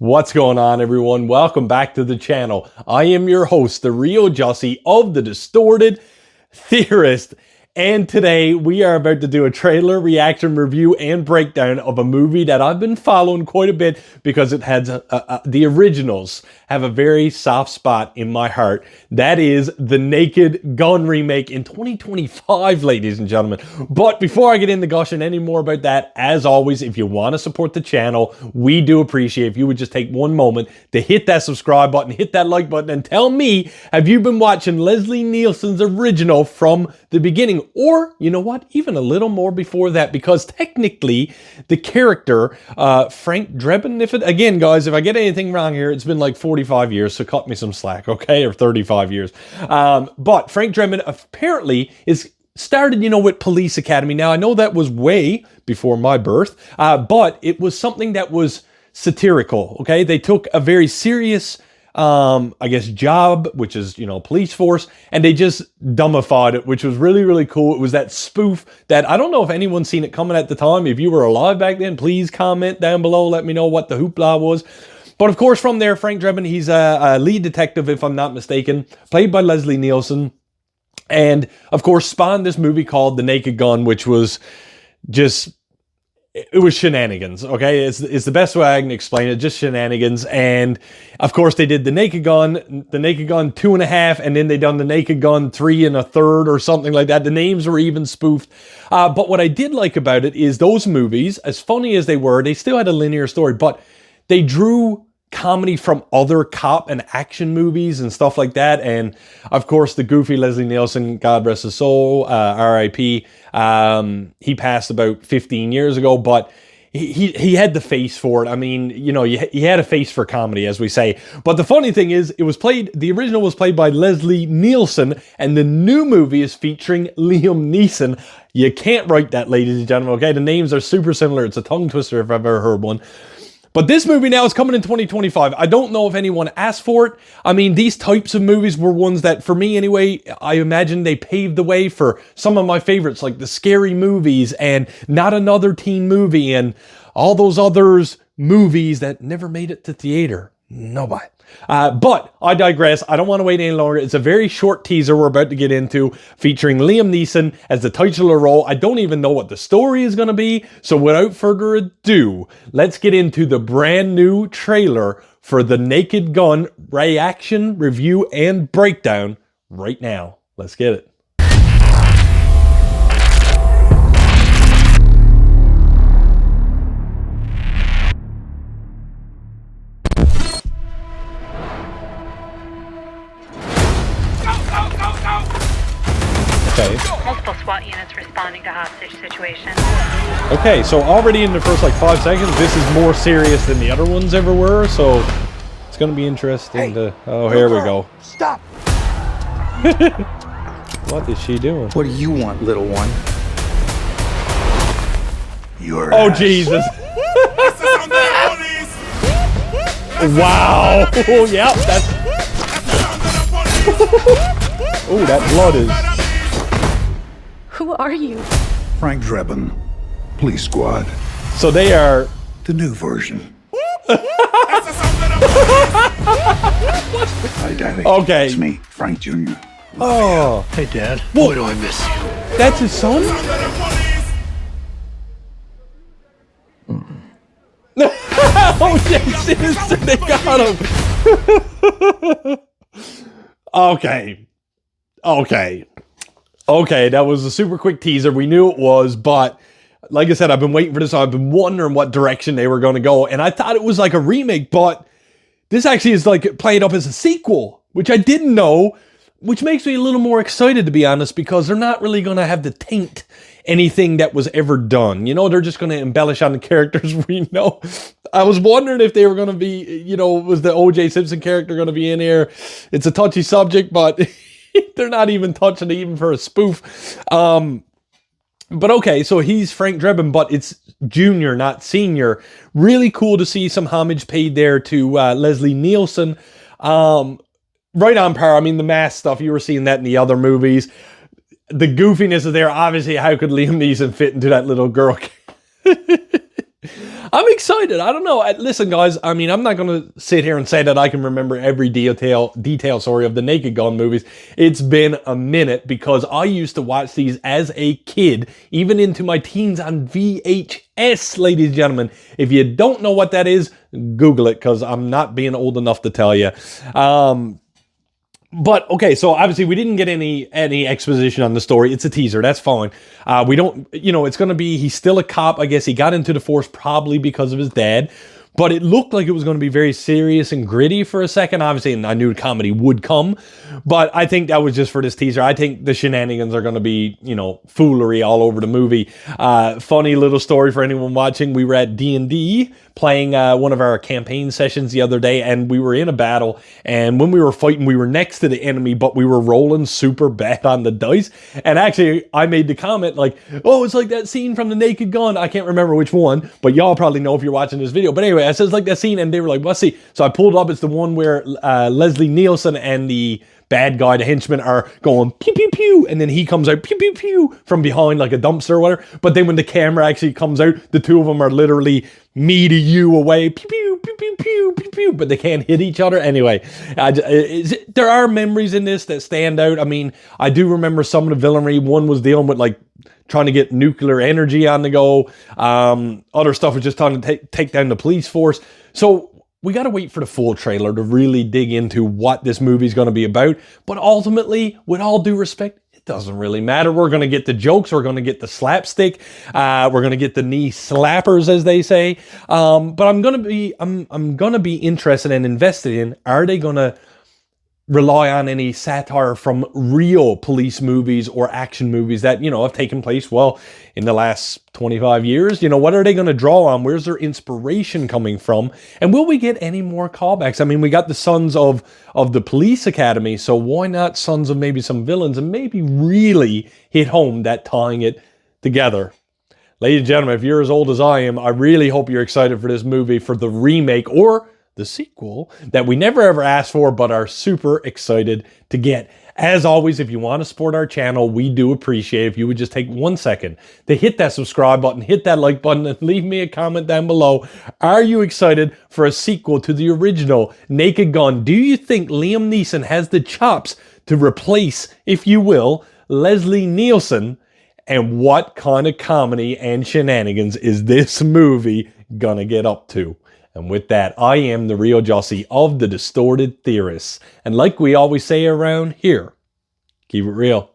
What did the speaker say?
What's going on, everyone? Welcome back to the channel. I am your host, the real Jussy of the Distorted Theorists. And today we are about to do a trailer reaction review and breakdown of a movie that I've been following quite a bit because it has the originals have a very soft spot in my heart. That is the Naked Gun remake in 2025, ladies and gentlemen. But before I get into gushing any more about that, as always, if you want to support the channel, we do appreciate if you would just take one moment to hit that subscribe button, hit that like button, and tell me, have you been watching Leslie Nielsen's original from the beginning? Or, you know what, even a little more before that, because technically the character, Frank Drebin, again, guys, if I get anything wrong here, it's been like 45 years, so cut me some slack, okay, or 35 years. But Frank Drebin apparently is started, with Police Academy. Now, I know that was way before my birth, but it was something that was satirical, okay? They took a very serious job, which is, police force, and they just dumbified it, which was really, really cool. It was that spoof that I don't know if anyone's seen it coming at the time. If you were alive back then, please comment down below. Let me know what the hoopla was. But of course, from there, Frank Drebin, he's a lead detective, if I'm not mistaken, played by Leslie Nielsen. And of course, spawned this movie called The Naked Gun, which was just... it was shenanigans, okay? It's the best way I can explain it, just shenanigans. And of course, they did The Naked Gun 2.5, and then they done The Naked Gun 3 1/3 or something like that. The names were even spoofed. But what I did like about it is those movies, as funny as they were, they still had a linear story, but they drew comedy from other cop and action movies and stuff like that. And of course, the goofy Leslie Nielsen, God rest his soul, R.I.P. He passed about 15 years ago, but he had the face for it. I mean, he had a face for comedy, as we say. But the funny thing is, the original was played by Leslie Nielsen, and the new movie is featuring Liam Neeson. You can't write that, ladies and gentlemen, okay? The names are super similar. It's a tongue twister if I've ever heard one. But this movie now is coming in 2025. I don't know if anyone asked for it. I mean, these types of movies were ones that, for me anyway, I imagine they paved the way for some of my favorites, like the Scary Movies and Not Another Teen Movie and all those others movies that never made it to theater. Nobody. But I digress. I don't want to wait any longer. It's a very short teaser we're about to get into, featuring Liam Neeson as the titular role. I don't even know what the story is going to be. So without further ado, let's get into the brand new trailer for The Naked Gun reaction, review, and breakdown right now. Let's get it. Okay. Multiple SWAT units responding to hostage situation. Okay, so already in the first 5 seconds, this is more serious than the other ones ever were, so it's going to be interesting to... Oh, here we go. Stop! What is she doing? What do you want, little one? Your Oh, ass. Jesus. Wow. Oh, yeah, that's... Oh, that blood is... Who are you? Frank Drebin, Police Squad. So they are... The new version. Hi, Daddy. Okay. It's me, Frank Jr. Oh. Hey, Dad. Whoa. Boy, do I miss you. That's his son? Oh, yes, they got him. Okay, that was a super quick teaser. We knew it was, but like I said, I've been waiting for this. I've been wondering what direction they were going to go, and I thought it was like a remake, but this actually is like playing up as a sequel, which I didn't know, which makes me a little more excited, to be honest, because they're not really going to have to taint anything that was ever done. They're just going to embellish on the characters we know. I was wondering if they were going to be, was the O.J. Simpson character going to be in here? It's a touchy subject, but they're not even touching it even for a spoof. But okay, so he's Frank Drebin, but it's junior, not senior. Really cool to see some homage paid there to Leslie Nielsen. Right on par. I mean, the mask stuff, you were seeing that in the other movies. The goofiness is there. Obviously, how could Liam Neeson fit into that little girl? I'm excited. I don't know. Listen, guys, I mean, I'm not going to sit here and say that I can remember every detail, sorry, of the Naked Gun movies. It's been a minute because I used to watch these as a kid, even into my teens on VHS, ladies and gentlemen. If you don't know what that is, Google it because I'm not being old enough to tell you. But okay, so obviously we didn't get any exposition on the story. It's a teaser. That's fine. We don't, you know, it's going to be, he's still a cop. I guess he got into the force probably because of his dad. But it looked like it was going to be very serious and gritty for a second, obviously, and I knew comedy would come. But I think that was just for this teaser. I think the shenanigans are going to be, you know, foolery all over the movie. Funny little story for anyone watching. We were at D&D playing one of our campaign sessions the other day, and we were in a battle. And when we were fighting, we were next to the enemy, but we were rolling super bad on the dice. And actually, I made the comment like, oh, it's like that scene from The Naked Gun. I can't remember which one, but y'all probably know if you're watching this video. But anyway, I said it's like that scene, and they were like, what's see? So I pulled up. It's the one where Leslie Nielsen and the bad guy, the henchman, are going pew pew pew, and then he comes out pew pew pew from behind like a dumpster or whatever. But then when the camera actually comes out, the two of them are literally me to you away, pew pew pew pew pew pew pew, but they can't hit each other. Anyway, there are memories in this that stand out. I mean, I do remember some of the villainry. One was dealing with like trying to get nuclear energy on the go. Other stuff was just trying to take down the police force. So we got to wait for the full trailer to really dig into what this movie is going to be about. But ultimately, with all due respect, it doesn't really matter. We're going to get the jokes. We're going to get the slapstick. We're going to get the knee slappers, as they say. But I'm going to be interested and invested in, are they going to rely on any satire from real police movies or action movies that, you know, have taken place, well, in the last 25 years? You know, what are they going to draw on? Where's their inspiration coming from? And will we get any more callbacks? I mean, we got the sons of the police academy, so why not sons of maybe some villains, and maybe really hit home that tying it together? Ladies and gentlemen, if you're as old as I am, I really hope you're excited for this movie, for the remake or the sequel that we never ever asked for, but are super excited to get. As always, if you want to support our channel, we do appreciate if you would just take 1 second to hit that subscribe button, hit that like button, and leave me a comment down below. Are you excited for a sequel to the original Naked Gun? Do you think Liam Neeson has the chops to replace, if you will, Leslie Nielsen? And what kind of comedy and shenanigans is this movie gonna get up to? And with that, I am the real Jussy of the Distorted Theorists. And like we always say around here, keep it real.